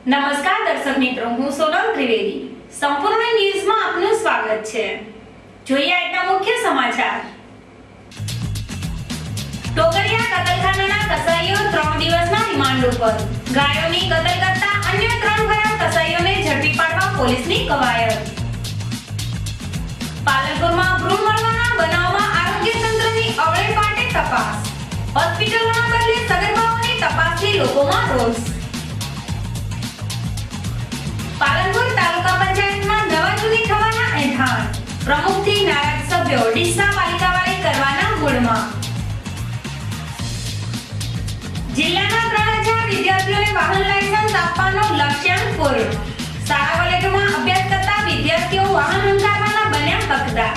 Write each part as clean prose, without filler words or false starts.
નમસ્કાર દર્શક મિત્રો, હું સોનલ ત્રિવેદી. સંપૂર્ણ ન્યૂઝમાં આપનું સ્વાગત છે. જોઈએ આજના મુખ્ય સમાચાર. ટોકરિયા કતલખાનાના કસાઈઓ 3 દિવસના રિમાન્ડ ઉપર. ગાયોની કતલ કરતા અન્ય 3 ખરાબ કસાઈઓને ઝડપી પાડવા પોલીસની કવાયત. પાલનપુરમાં ભ્રૂણ મળવાના બનાવમાં આરોગ્ય તંત્રની અવળે પાટે તપાસ. હોસ્પિટલોના બદલે સગર્ભાઓની તપાસથી લોકોમાં રોષ. પાલનપુર તાલુકા પંચાયતમાં નવા જૂની થવાના એંધાણ. પ્રમુખથી નારાજ સભ્યો ડીસા પાલિકાવાળી કરવાના મૂડમાં. જિલ્લાના 3000 વિદ્યાર્થીઓને વાહન લાયસન્સ આપવાનો લક્ષ્યાંક પૂર્ણ. શાળા કોલેજોમાં અભ્યાસ કરતા વિદ્યાર્થીઓ વાહન હંકારવાના બન્યા હકદાર.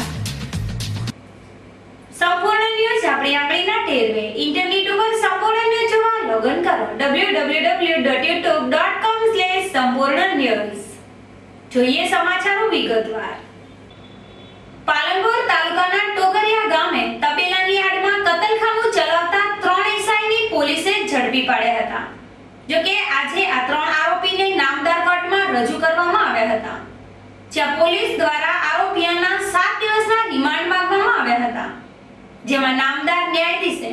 સંપૂર્ણ ન્યૂઝ આપણીના ટેરવે. ઇન્ટરનેટ ઉપર સંપૂર્ણ ન્યૂઝ જોવા લોગિન કરો www.youtube.com/સંપૂર્ણ. જોઈએ સમાચારો વિગતવાર. પાલનપુર તાલુકાના ટોકરિયા ગામે તબેલાની આડમાં કતલખાનું ચલાવતા 3 એસઆઈની પોલીસે ઝડપી પાડ્યા હતા. જો કે આજે આ 3 આરોપીને નામદાર કોર્ટમાં રજૂ કરવામાં આવ્યા હતા, જ્યાં પોલીસ દ્વારા આરોપીઓના 7 દિવસના રિમાન્ડ માંગવામાં આવ્યા હતા, જેમાં નામદાર ન્યાયાધીશે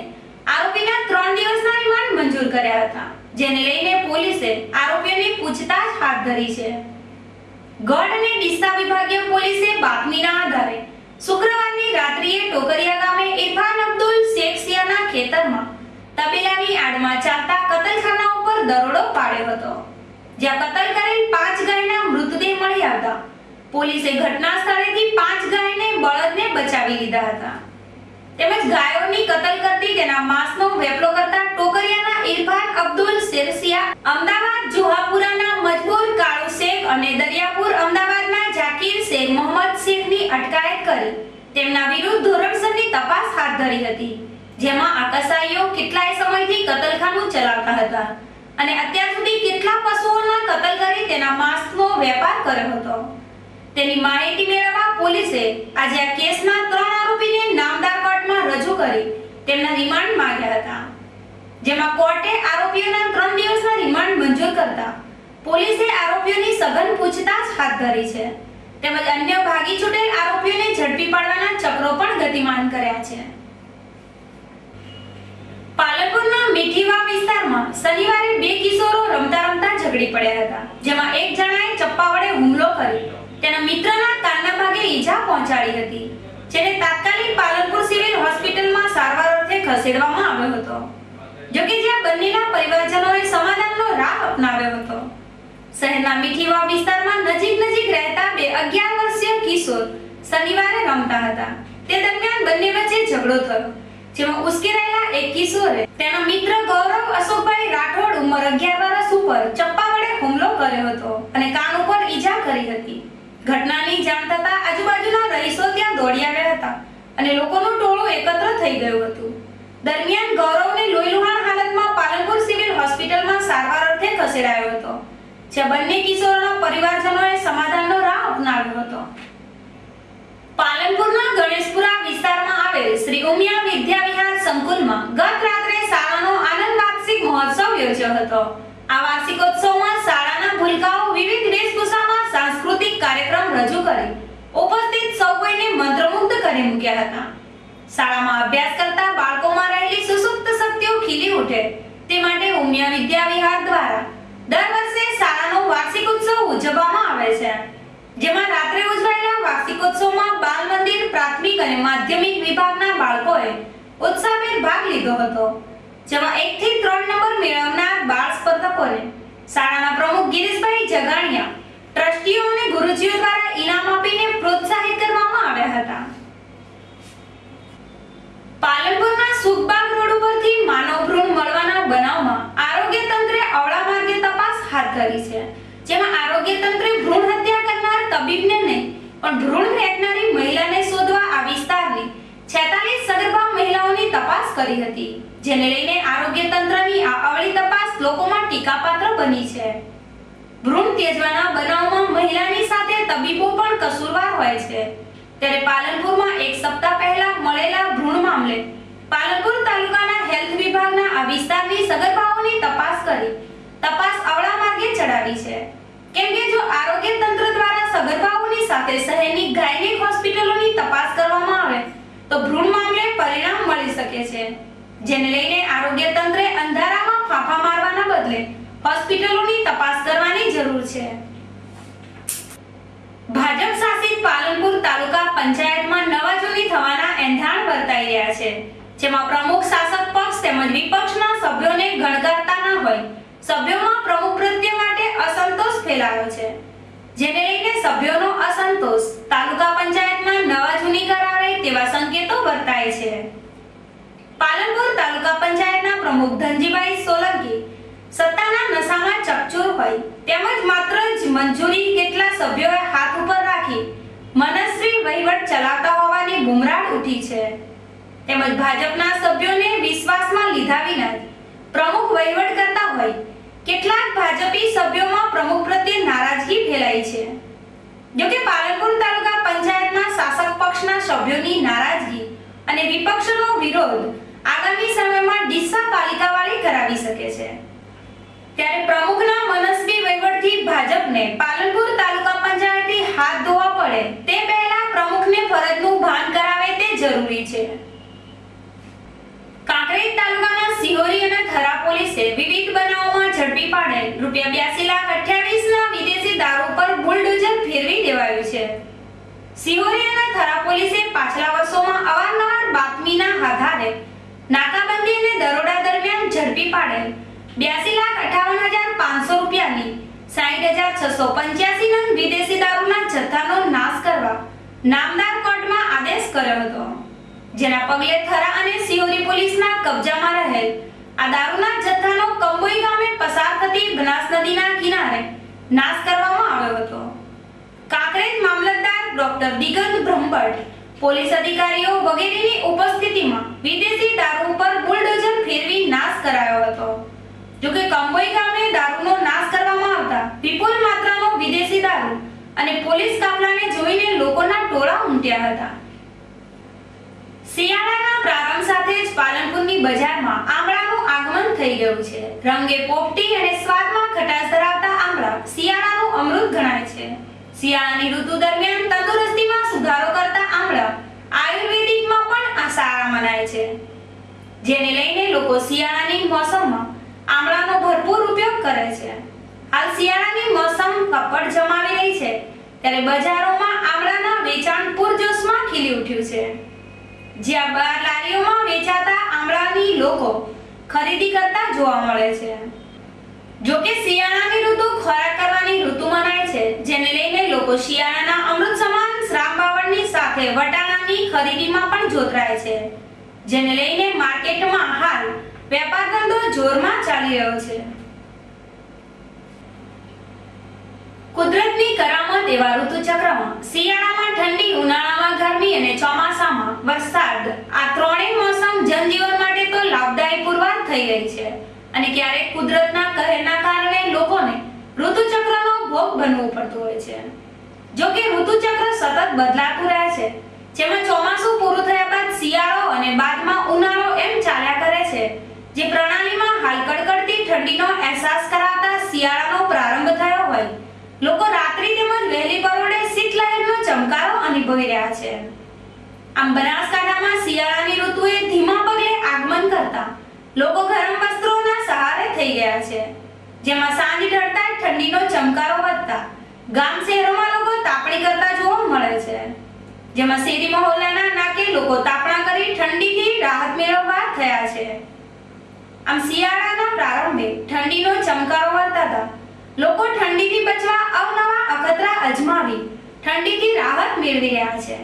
આરોપીના 3 દિવસના રિમાન્ડ મંજૂર કર્યા હતા, જેને લઈને પોલીસે આરોપીઓની પૂછતાછ હાથ ધરી છે. ગઢ અને ડીસા વિભાગીય પોલીસે બાતમીના આધારે શુક્રવારની રાત્રિએ ટોકરિયા ગામે ઇરફાન અબ્દુલ શેખસિયાના ખેતરમાં તબેલાની આડમાં ચાલતા કતલખાના ઉપર દરોડો પાડ્યો હતો, જ્યાં કતલ કરેલ 5 ગાયના મૃતદેહ મળી આવતા પોલીસે ઘટના સ્થળેથી 5 ગાયને બળદને બચાવી લીધા હતા. તેમજ ગાયોની કતલ કરતી તેના માંસનો વેપલો કરતા ટોકરિયાના ઇરફાન અબ્દુલ શેખસિયા, અમદાવાદ જોહાપુરાના મજબૂર કાળુ શેખ અને દરિયાપુર અમદાવાદના જાકીર શેખ મોહમ્મદ શેખની અટકાયત કરી તેમના વિરુદ્ધ ધોરણસરની તપાસ હાથ ધરી હતી, જેમાં આ કસાઈઓ કેટલાય સમયથી કતલખાનું ચલાવતા હતા અને અત્યાર સુધી કેટલા પશુઓના કતલ કરી તેના માંસનો વેપાર કર્યો હતો. તેની માહિતી મેળવવા પોલીસે આજે આ કેસના 3 આરોપીને નામદાર કોર્ટમાં રજૂ કરી તેમના રિમાન્ડ માંગ્યા હતા, જેમાં કોર્ટે આરોપીઓના 3 દિવસના રિમાન્ડ મંજૂર કરતા પોલીસે આરોપીઓની સઘન પૂછતાછ હાથ ધરી છે, તેમજ અન્ય ભાગી છૂટેલ આરોપીઓને ઝડપી પાડવાના ચક્રો પણ ગતિમાન કર્યા છે. પાલનપુરના મીઠીવા વિસ્તારમાં શનિવારે 2 કિશોરો રમતા ઝઘડી પડ્યા હતા, જેમાં એક જણાએ ચપ્પા વડે હુમલો કરી તેના મિત્રના કાનના ભાગે ઈજા પહોંચાડી હતી, જેને તાત્કાલિક પાલનપુર સિવિલ હોસ્પિટલમાં સારવાર અર્થે ખસેડવામાં આવ્યો હતો. જોકે જ્યાં બંનેના પરિવારજનોએ સમાધાનનો રાહ અપનાવ્યો હતો. શહેરના મીઠીવા વિસ્તારમાં નજીક રહેતા 2 11 વર્ષીય કિશોર શનિવારે રમતા હતા. તે દરમિયાન બંને વચ્ચે ઝઘડો થયો, જેમાં ઉશ્કેરાયેલા એક કિશોરે તેના મિત્ર ગૌરવ અશોકભાઈ રાઠોડ ઉંમર 11 વર્ષ ઉપર ચપ્પા વડે હુમલો કર્યો હતો અને કાન ઉપર ઈજા કરી હતી. ઘટનાની જાણ થતાં આજુબાજુના રહીશો ત્યાં દોડી આવ્યા હતા અને લોકોનું ટોળું એકત્ર થઈ ગયું હતું. દરમિયાન ગૌરવને લોહીલુહાણ હાલતમાં પાલનપુર સિવિલ હોસ્પિટલમાં સારવાર અર્થે ખસેડાયો હતો, જ્યાં બંને કિશોરોના પરિવારજનોએ સમાધાનનો રાહ અપનાવ્યો હતો. પાલનપુરના ગણેશપુરા વિસ્તારમાં આવેલ શ્રી ઉમિયા વિદ્યા વિહાર સંકુલમાં ગત રાત્રે શાળાનો આનંદ વાર્ષિક મહોત્સવ યોજ્યો હતો. આ વાર્ષિકોત્સવમાં શાળાના ભૂલકાઓ વિવિધ વેશભૂષામાં સાંસ્કૃતિક કાર્યક્રમ રજૂ કરી ઉપસ્થિત સૌ કોઈને મંત્રમુગ્ધ કરી મૂક્યા હતા. શાળામાં અભ્યાસ કરતા બાળકોમાં રહેલી સુસુપ્ત શક્તિઓ ખીલી ઉઠે તે માટે ઉમિયા વિદ્યા વિહાર દ્વારા દર વર્ષે શાળાનો વાર્ષિક ઉત્સવ ઉજવવામાં આવે છે, જેમાં રાત્રે ઉજવાયેલા વાર્ષિકોત્સવમાં બાલ મંદિર, પ્રાથમિક અને માધ્યમિક વિભાગના બાળકોએ ઉત્સાહભેર ભાગ લીધો હતો, જેમાં 1 થી 3 નંબર મેળવનાર બાળ સ્પર્ધકોને શાળાના પ્રમુખ ગિરીશભાઈ જગાણિયા, ટ્રસ્ટીઓ અને ગુરુજીઓ દ્વારા ઇનામ આપીને પ્રોત્સાહિત કરવામાં આવ્યા હતા. પાલનપુરના સુખબાગ રોડ ઉપરથી માનવ ભ્રૂણ મળવાના બનાવમાં આરોગ્ય તંત્રે અવળા માર્ગે તપાસ હાથ ધરી છે, જેમાં આરોગ્ય તંત્રે ભ્રૂણ હત્યા કરનાર તબીબને નહીં પણ ભ્રૂણ ફેંકનારી મહિલાને શોધવા આ વિસ્તારની 46 સગર્ભા મહિલાઓની તપાસ કરી હતી, જેને લઈને આરોગ્ય તંત્રની આ અવળી તપાસ લોકોમાં ટીકાપાત્ર બની છે. ભ્રૂણ ત્યજવાના બનાવમાં મહિલાની સાથે તબીબો પણ કસૂરવાર હોય છે, ત્યારે પાલનપુરમાં 1 સપ્તાહ પહેલા મળેલા ભ્રૂણ મામલે પાલનપુર તાલુકાના હેલ્થ વિભાગના આ વિસ્તારની સગર્ભાઓની તપાસ કરી તપાસ અવળા માર્ગે ચડાવી છે, કેમ કે જો આરોગ્ય તંત્ર દ્વારા સગર્ભાઓની સાથે શહેરની ગાયનેક હોસ્પિટલોની તપાસ કરવામાં આવે તો ભ્રૂણ મામલે પરિણામ મળી શકે છે, જેને લઈને આરોગ્ય તંત્રે અંધારામાં ફાંફા મારવાના બદલે હોસ્પિટલોની તપાસ કરવાની જરૂર છે. ભાજપ શાસિત પાલનપુર તાલુકા પંચાયતમાં નવા જૂની થવાના એંધાણ વર્તાઈ રહ્યા છે, જેમાં પ્રમુખ શાસક પક્ષ તેમજ વિપક્ષના સભ્યોને ગણકારતા ન હોય સભ્યોમાં પ્રમુખ પ્રત્યે માટે અસંતોષ ફેલાયો છે, જેને લઈને સભ્યોનો અસંતોષ તાલુકા પંચાયતમાં નવા જૂની કરાવે તેવા સંકેતો વર્તાય છે. પાલનપુર તાલુકા પંચાયતના પ્રમુખ ધનજીભાઈ સોલંકી સત્તાના નશામાં ચકચોર હોય તેમજ માત્ર જ મંજૂરી કેટલા સભ્યોએ હાથ ઉપર રાખી મનસ્વી વહીવટ ચલાવતા હોવાની બુમરાડ ઉઠી છે, તેમજ ભાજપના સભ્યોને વિશ્વાસમાં લીધા વિના જ પ્રમુખ વહીવટ કરતા હોય કેટલાક ભાજપી સભ્યોમાં પ્રમુખ પ્રત્યે નારાજગી ફેલાઈ છે. જોકે પાલનપુર તાલુકા પંચાયતના શાસક પક્ષના સભ્યોની નારાજગી અને વિપક્ષનો વિરોધ આગામી સમયમાં ડીસા પાલિકાવાળી કરાવી શકે છે, ત્યારે પ્રમુખના મનસ્વી વહીવટથી ભાજપને પાલનપુર તાલુકા પંચાયતથી હાથ ધોવા પડે તે પહેલા પ્રમુખને ફરજનું ભાન કરાવે તે જરૂરી છે. કાંકરેજ તાલુકાના સિહોરી અને થરા પોલીસે વિવિધ બનાવોમાં ઝડપી પાડેલ ₹82,28,00,000 ના વિદેશી દારૂ પર બુલડોઝર ફેરવી દેવાયું છે. સિહોરી અને થરા પોલીસે પાછલા વર્ષોમાં અવારનવાર બાતમીના આધારે નાકાબંધી અને દરોડા દરમિયાન ઝડપી પાડેલ ₹82,58,500 ની 60,685 નંગ વિદેશી દારૂના જથ્થાનો નાશ કરવા નામદાર કોર્ટમાં આદેશ કર્યો હતો, જેના પગલે થરા અને સિહોરી પોલીસના કબજામાં રહેલ આ દારૂના જથ્થાનો કંબોઈ ગામે પસાર થતી બનાસ નદીના કિનારે નાશ કરવામાં આવ્યો હતો. કાંકરેજ મામલતદાર ડોક્ટર દિગંત બ્રહ્મભટ્ટ, પોલીસ અધિકારીઓ વગેરેની ઉપસ્થિતિમાં વિદેશી દારૂ પર બુલડોઝર ફેરવી નાશ કરાયો હતો. જોકે કંબોઈ ગામે દારૂનો નાશ કરવામાં આવતા વિપુલ માત્રાનો વિદેશી દારૂ અને પોલીસ કાફલાને જોઈને લોકોના ટોળા ઉમટ્યા હતા. શિયાળાના પ્રારંભ સાથે જ પાલનપુરની બજારમાં આમળાનું આગમન થઈ ગયું છે. રંગે પોપટી અને સ્વાદમાં ખટાશ ધરાવતા આમળા શિયાળાનું અમૃત ગણાય છે. શિયાળાની ઋતુ દરમિયાન તંદુરસ્તીમાં સુધારો કરતા આમળા આયુર્વેદિકમાં પણ આ સારા મનાય છે, જેને લઈને લોકો શિયાળાની મોસમમાં આમળાનો ભરપૂર ઉપયોગ કરે છે. હાલ શિયાળાની મોસમ કપડ જમાવી રહી છે, ત્યારે બજારોમાં આમળાના વેચાણ પૂરજોશમાં ખીલી ઉઠ્યું છે, જ્યાં બહાર લારીઓમાં વેચાતા આમળાની લોકો ખરીદી કરતા જોવા મળે છે. જોકે શિયાળાની ઋતુ ખોરાક કરવાની ઋતુ મનાય છે, જેને લઈને લોકો શિયાળાના અમૃત સમાન શ્રામબાવળની સાથે વટાણાની ખરીદીમાં પણ જોતરાય છે, જેને લઈને માર્કેટમાં હાલ વેપાર ધંધો જોરમાં ચાલી રહ્યો છે. કુદરતની કરામત એવા ઋતુચક્રમાં શિયાળામાં ઠંડી, ઉનાળામાં ગરમી અને ચોમાસામાં વરસાદ આ ત્રણેય મોસમ જનજીવન માટે તો લાભદાયી પુરવાર થઈ રહી છે, અને ક્યારેક કુદરતના કહેરના કારણે લોકોને ઋતુચક્રનો ભોગ બનવું પડતું હોય છે. જો કે ઋતુચક્ર સતત બદલાતું રહે છે, જેમાં ચોમાસું પૂરું થયા બાદ શિયાળો અને બાદમાં ઉનાળો એમ ચાલ્યા કરે છે, જે પ્રણાલીમાં હાલ કડકડતી ઠંડીનો અહેસાસ કરાવતા શિયાળાનો પ્રારંભ થયો હોય લોકો રાત્રિ તેમજ વહેલી પરોઢે શીતલહેરનો ચમકારો અનુભવી રહ્યા છે. આમ બનાસકાંઠામાં શિયાળાની ઋતુએ ધીમા પગલે આગમન કરતા લોકો ગરમ વસ્ત્રોના સહારે થઈ ગયા છે, જેમાં સાંજ ઢળતા ઠંડીનો ચમકારો વધતા ગામ શહેરોમાં લોકો તાપણી કરતા જોવા મળે છે, જેમાં શેરી મહોલ્લાના નાકે લોકો તાપણા કરી ઠંડીથી રાહત મેળવવા થયા છે. આમ શિયાળાના પ્રારંભે ઠંડીનો ચમકારો વર્તાતા લોકો ઠંડીથી બચવા અવનવા અખતરા અજમાવી ઠંડીથી રાહત મેળવી રહ્યા છે.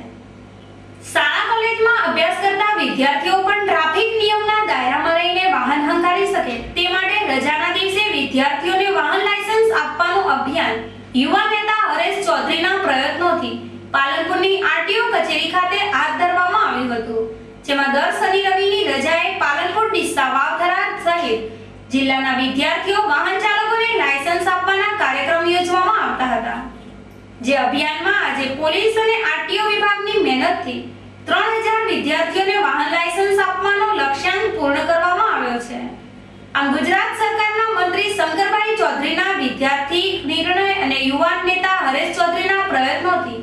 શાળા કોલેજમાં અભ્યાસ કરતા વિદ્યાર્થીઓ પણ ટ્રાફિક નિયમના દાયરામાં રહીને વાહન હંકારી શકે તે માટે રજાના દિવસે વિદ્યાર્થીઓને વાહન લાયસન્સ આપવાનું અભિયાન યુવા નેતા હરેશ ચૌધરીના પ્રયત્નોથી પાલનપુરની આરટીઓ કચેરી ખાતે હાથ ધરવામાં આવ્યું હતું, જેમાં દર શનિ રવિની રજાએ પાલનપુર, ડીસા, વાવથરા સહિત જિલ્લાના વિદ્યાર્થીઓ વાહન ચાલકોને લાયસન્સ આપવાના કાર્યક્રમ યોજવામાં આવતા હતા. જે અભિયાનમાં આજે પોલીસ અને આરટીઓ વિભાગની મહેનતથી 3000 વિદ્યાર્થીઓને વાહન લાયસન્સ આપવાનો લક્ષ્યાંક પૂર્ણ કરવામાં આવ્યો છે. આમ ગુજરાત સરકારના મંત્રી શંકરભાઈ ચૌધરીના વિદ્યાર્થી નિર્ણય અને યુવાન નેતા હરેશ ચૌધરીના પ્રયત્નોથી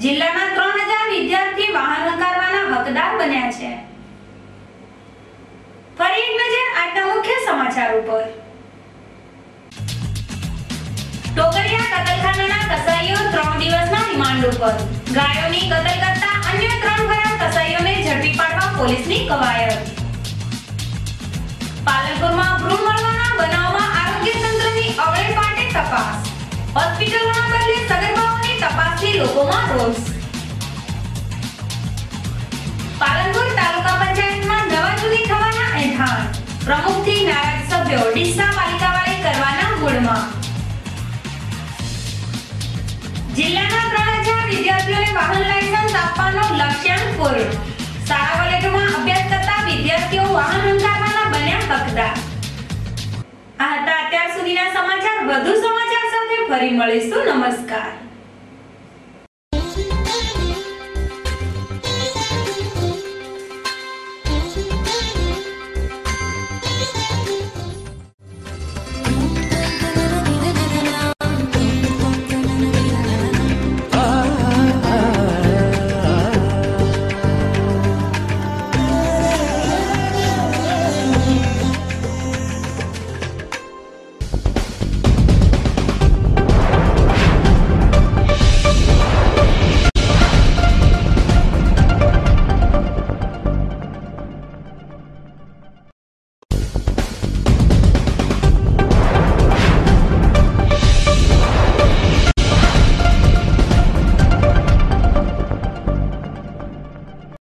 જિલ્લાના 3000 વિદ્યાર્થી વાહન હંકારવાના હકદાર બન્યા છે. ફરી એક નજર આજના મુખ્ય સમાચાર ઉપર. ટોકરિયા કતલખાનાના કસાઈઓ 3 દિવસના રિમાન્ડ ઉપર. ગાયોની કતલ કરતા અન્ય 3 ફરાર કસાઈઓને ઝડપી પાડવા પોલીસની કવાયત. પાલનપુરમાં ભ્રૂણ મળવાના બનાવમાં આરોગ્ય તંત્રની અવળે પાટે તપાસ. હોસ્પિટલોના બદલે સગર્ભાઓની તપાસથી લોકોમાં રોષ. પાલનપુર તાલુકા પંચાયતમાં નવા જૂની થવાના એંધાણ. પ્રમુખથી નારાજ સભ્યો ડીસા પાલિકાવાળે કરવાના મૂડમાં. જિલ્લાના 3000 વિદ્યાર્થીઓને વાહન લાયસન્સ આપવાનો લક્ષ્યાંક પૂર્ણ. શાળા કોલેજોમાં અભ્યાસ કરતા વિદ્યાર્થીઓ વાહન હંકારવાના બન્યા હકદાર. આ હતા અત્યાર સુધીના સમાચાર. વધુ સમાચાર સાથે ફરી મળીશું. નમસ્કાર.